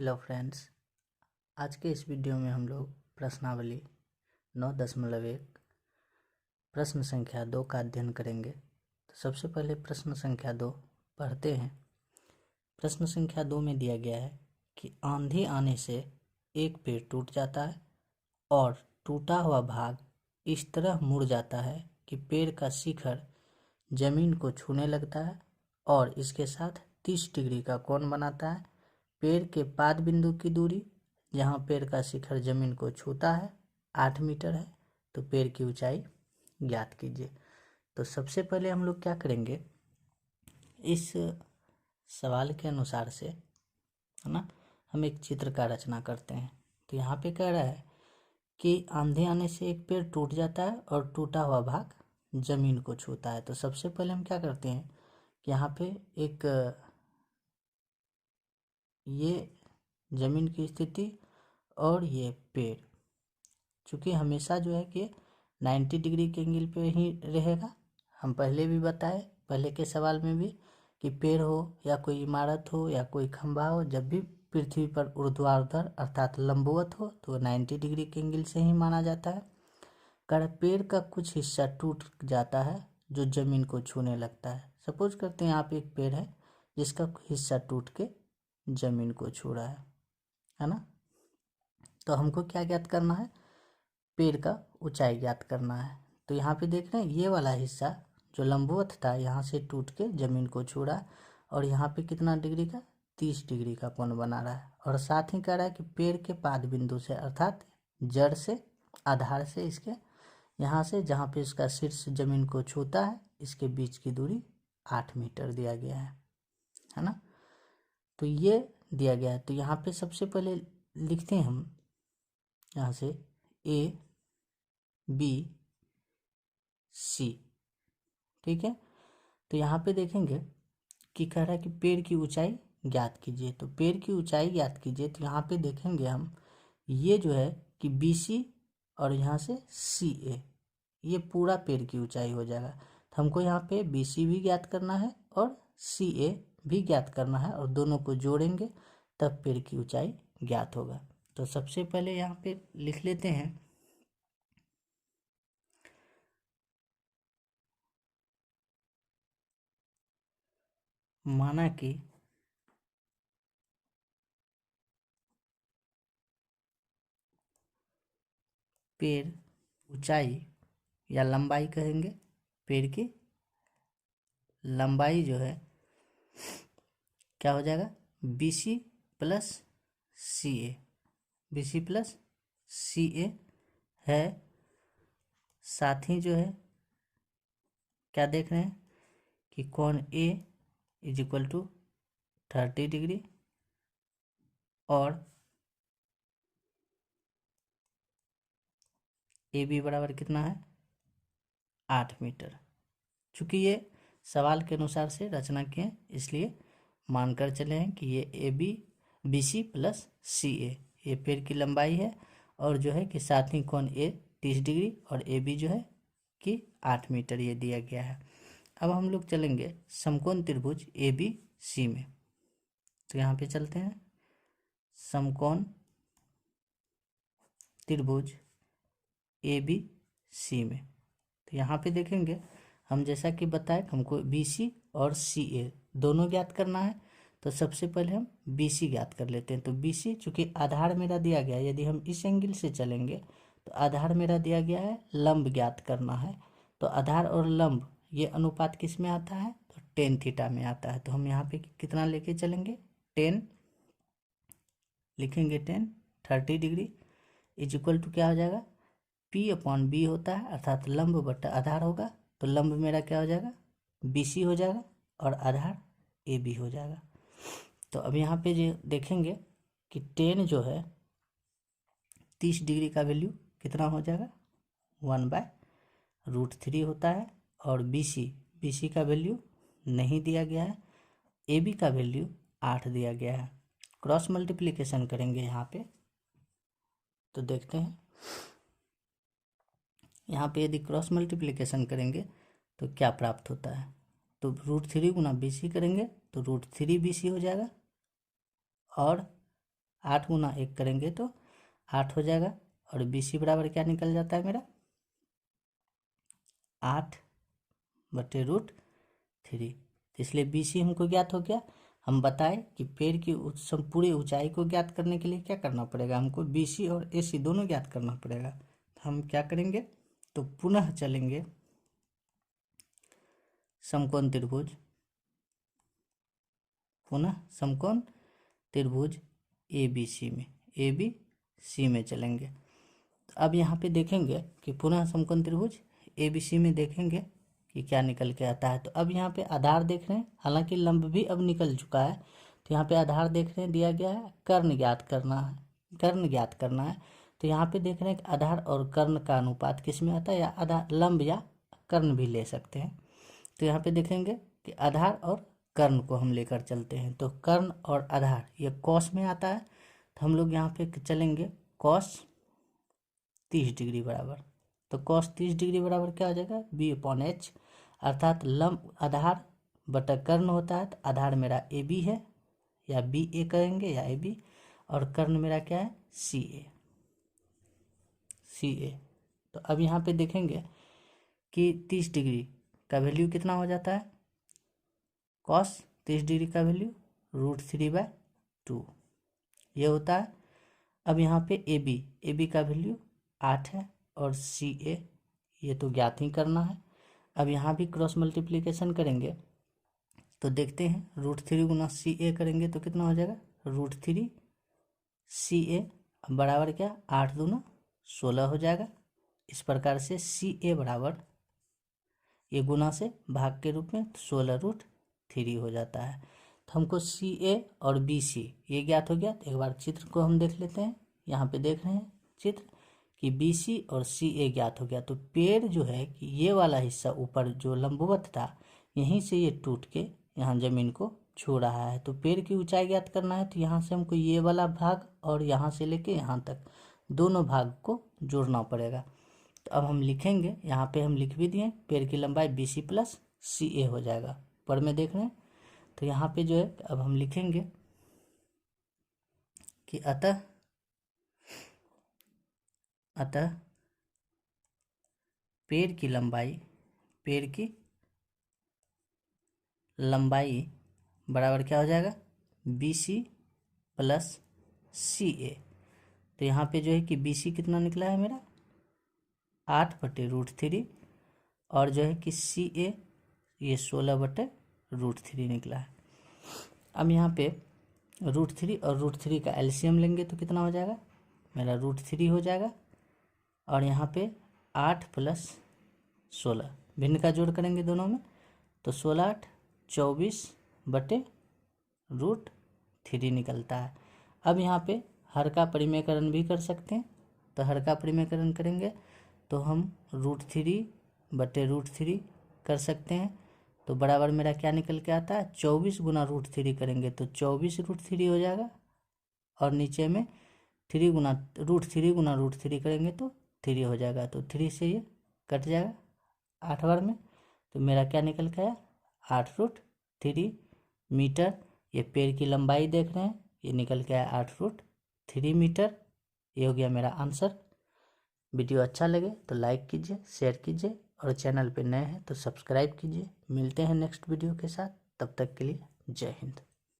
Hello friends, आज के इस वीडियो में हम लोग प्रश्नावली 9.1 प्रश्न संख्या 2 का अध्ययन करेंगे। तो सबसे पहले प्रश्न संख्या 2 पढ़ते हैं। प्रश्न संख्या 2 में दिया गया है कि आंधी आने से एक पेड़ टूट जाता है और टूटा हुआ भाग इस तरह मुड़ जाता है कि पेड़ का शिखर जमीन को छूने लगता है और इसके साथ 30 डिग्री का कोण बनाता है। पेड़ के पाद बिंदु की दूरी जहाँ पेड़ का शिखर जमीन को छूता है 8 मीटर है। तो पेड़ की ऊंचाई ज्ञात कीजिए। तो सबसे पहले हम लोग क्या करेंगे, इस सवाल के अनुसार से है ना, हम एक चित्र का रचना करते हैं। तो यहाँ पे कह रहा है कि आंधी आने से एक पेड़ टूट जाता है और टूटा हुआ भाग जमीन को छूता है। तो सबसे पहले हम क्या करते हैं कि यहाँ पे एक ये जमीन की स्थिति और ये पेड़, चूँकि हमेशा जो है कि 90 डिग्री के एंगल पे ही रहेगा। हम पहले भी बताए, पहले के सवाल में भी, कि पेड़ हो या कोई इमारत हो या कोई खंभा हो, जब भी पृथ्वी पर ऊर्ध्वाधर अर्थात लंबवत हो तो 90 डिग्री के एंगल से ही माना जाता है। कर पेड़ का कुछ हिस्सा टूट जाता है जो जमीन को छूने लगता है। सपोज करते हैं यहाँ पे एक पेड़ है जिसका हिस्सा टूट के जमीन को छू रहा है ना। तो हमको क्या ज्ञात करना है, पेड़ का ऊंचाई ज्ञात करना है। तो यहाँ पे देख रहे हैं ये वाला हिस्सा जो लंबवत था यहाँ से टूट के जमीन को छू रहा है और यहाँ पे कितना डिग्री का, 30 डिग्री का कोण बना रहा है। और साथ ही कह रहा है कि पेड़ के पाद बिंदु से अर्थात जड़ से, आधार से, इसके यहाँ से जहाँ पे इसका शीर्ष जमीन को छूता है इसके बीच की दूरी 8 मीटर दिया गया है ना। तो ये दिया गया है। तो यहाँ पे सबसे पहले लिखते हैं हम यहाँ से ए बी सी, ठीक है। तो यहाँ पे देखेंगे कि कह रहा है कि पेड़ की ऊंचाई ज्ञात कीजिए। तो पेड़ की ऊंचाई ज्ञात कीजिए। तो यहाँ पे देखेंगे हम, ये जो है कि बी सी और यहाँ से सी ए, ये पूरा पेड़ की ऊंचाई हो जाएगा। तो हमको यहाँ पे बी सी भी ज्ञात करना है और सी ए भी ज्ञात करना है और दोनों को जोड़ेंगे तब पेड़ की ऊंचाई ज्ञात होगा। तो सबसे पहले यहाँ पे लिख लेते हैं, माना कि पेड़ ऊंचाई या लंबाई कहेंगे, पेड़ की लंबाई जो है क्या हो जाएगा, बी सी प्लस सी ए, बी सी प्लस सी ए है। साथ ही जो है क्या देख रहे हैं कि कोण ए इज इक्वल टू 30 डिग्री और ए बी बराबर कितना है, 8 मीटर। चूँकि ये सवाल के अनुसार से रचना किए इसलिए मानकर चले हैं कि ये A B B C plus C A ये पेड़ की लंबाई है और जो है कि साथ ही कोण ए 30 डिग्री और ए बी जो है कि 8 मीटर ये दिया गया है। अब हम लोग चलेंगे समकोण त्रिभुज ए बी सी में। तो यहाँ पे चलते हैं समकोण त्रिभुज ए बी सी में। तो यहाँ पे देखेंगे हम, जैसा कि बताए हमको बी सी और सी ए दोनों ज्ञात करना है। तो सबसे पहले हम बी सी ज्ञात कर लेते हैं। तो बी सी चूँकि आधार मेरा दिया गया है, यदि हम इस एंगल से चलेंगे तो आधार मेरा दिया गया है, लंब ज्ञात करना है। तो आधार और लंब ये अनुपात किस में आता है, तो टेन थीटा में आता है। तो हम यहाँ पे कितना लेके चलेंगे, 10 लिखेंगे, 30 डिग्री इज इक्वल टू क्या हो जाएगा, पी अपॉन बी होता है अर्थात लंब बटा आधार होगा। तो लंब मेरा क्या हो जाएगा, बी सी हो जाएगा और आधार ए बी हो जाएगा। तो अब यहाँ पे जो देखेंगे कि 10 जो है 30 डिग्री का वैल्यू कितना हो जाएगा, 1/√3 होता है। और बी सी का वैल्यू नहीं दिया गया है, ए बी का वैल्यू 8 दिया गया है। क्रॉस मल्टीप्लिकेशन करेंगे यहाँ पे तो देखते हैं, यहाँ पे यदि क्रॉस मल्टीप्लिकेशन करेंगे तो क्या प्राप्त होता है। तो √3 गुना बी सी करेंगे तो √3 बी सी हो जाएगा और 8 गुना 1 करेंगे तो 8 हो जाएगा। और BC बराबर क्या निकल जाता है मेरा 8/√3। इसलिए BC हमको ज्ञात हो गया। हम बताएं कि पेड़ की पूरी ऊंचाई को ज्ञात करने के लिए क्या करना पड़ेगा, हमको BC और AC दोनों ज्ञात करना पड़ेगा। तो हम क्या करेंगे, तो पुनः चलेंगे समकोण त्रिभुज, पुनः समकोण त्रिभुज ABC में चलेंगे। तो अब यहाँ पे देखेंगे कि पुनः समकोण त्रिभुज ABC में देखेंगे कि क्या निकल के आता है। तो अब यहाँ पे आधार देख रहे हैं, हालांकि लंब भी अब निकल चुका है। तो यहाँ पे आधार देख रहे हैं, दिया गया है कर्ण ज्ञात करना है, कर्ण ज्ञात करना है। तो यहाँ पे देख रहे हैं कि आधार और कर्ण का अनुपात किस में आता है, या आधार लंब या कर्ण भी ले सकते हैं। तो यहाँ पे देखेंगे कि आधार और कर्ण को हम लेकर चलते हैं। तो कर्ण और आधार ये कॉस में आता है। तो हम लोग यहाँ पे चलेंगे कॉस 30 डिग्री बराबर। तो कॉस 30 डिग्री बराबर क्या हो जाएगा B/H, अर्थात लंब आधार बटा कर्ण होता है। तो आधार मेरा AB है, या BA करेंगे या AB, और कर्ण मेरा क्या है CA। तो अब यहाँ पे देखेंगे कि 30 डिग्री का वैल्यू कितना हो जाता है, कॉस 30 डिग्री का वैल्यू √3/2 ये होता है। अब यहाँ पे AB का वैल्यू 8 है, और CA ये तो ज्ञात ही करना है। अब यहाँ भी क्रॉस मल्टीप्लिकेशन करेंगे तो देखते हैं √3 गुना CA करेंगे तो कितना हो जाएगा √3 CA बराबर क्या 8 दूना 16 हो जाएगा। इस प्रकार से CA बराबर ये गुना से भाग के रूप में 16√3 हो जाता है। तो हमको CA और BC ये ज्ञात हो गया। तो एक बार चित्र को हम देख लेते हैं। यहाँ पे देख रहे हैं चित्र कि BC और CA ज्ञात हो गया। तो पेड़ जो है कि ये वाला हिस्सा ऊपर जो लंबवत था यहीं से ये टूट के यहाँ जमीन को छू रहा है। तो पेड़ की ऊंचाई ज्ञात करना है। तो यहाँ से हमको ये वाला भाग और यहाँ से लेके यहाँ तक दोनों भाग को जोड़ना पड़ेगा। तो अब हम लिखेंगे, यहाँ पे हम लिख भी दिए, पेड़ की लंबाई BC + CA हो जाएगा। पर में देख रहे हैं। तो यहाँ पे जो है अब हम लिखेंगे कि अतः पेड़ की लंबाई बराबर क्या हो जाएगा BC + CA। तो यहाँ पे जो है कि BC कितना निकला है मेरा 8/√3, और जो है कि CA ये 16/√3 निकला है। अब यहाँ पे √3 और √3 का एलसीएम लेंगे तो कितना हो जाएगा मेरा √3 हो जाएगा, और यहाँ पे 8 + 16 भिन्न का जोड़ करेंगे दोनों में तो 16 8 24/√3 निकलता है। अब यहाँ पे हर का परिमेयकरण भी कर सकते हैं। तो हर का परिमेयकरण करेंगे तो हम √3/√3 कर सकते हैं। तो बराबर मेरा क्या निकल के आता है 24 गुना √3 करेंगे तो 24√3 हो जाएगा, और नीचे में 3 गुना √3 करेंगे तो 3 हो जाएगा। तो 3 से ये कट जाएगा 8 बार में। तो मेरा क्या निकल के आया 8√3 मीटर। ये पेड़ की लंबाई देख रहे हैं, ये निकल के आया 8√3 मीटर। ये हो गया मेरा आंसर। वीडियो अच्छा लगे तो लाइक कीजिए, शेयर कीजिए, और चैनल पे नए हैं तो सब्सक्राइब कीजिए। मिलते हैं नेक्स्ट वीडियो के साथ, तब तक के लिए जय हिंद।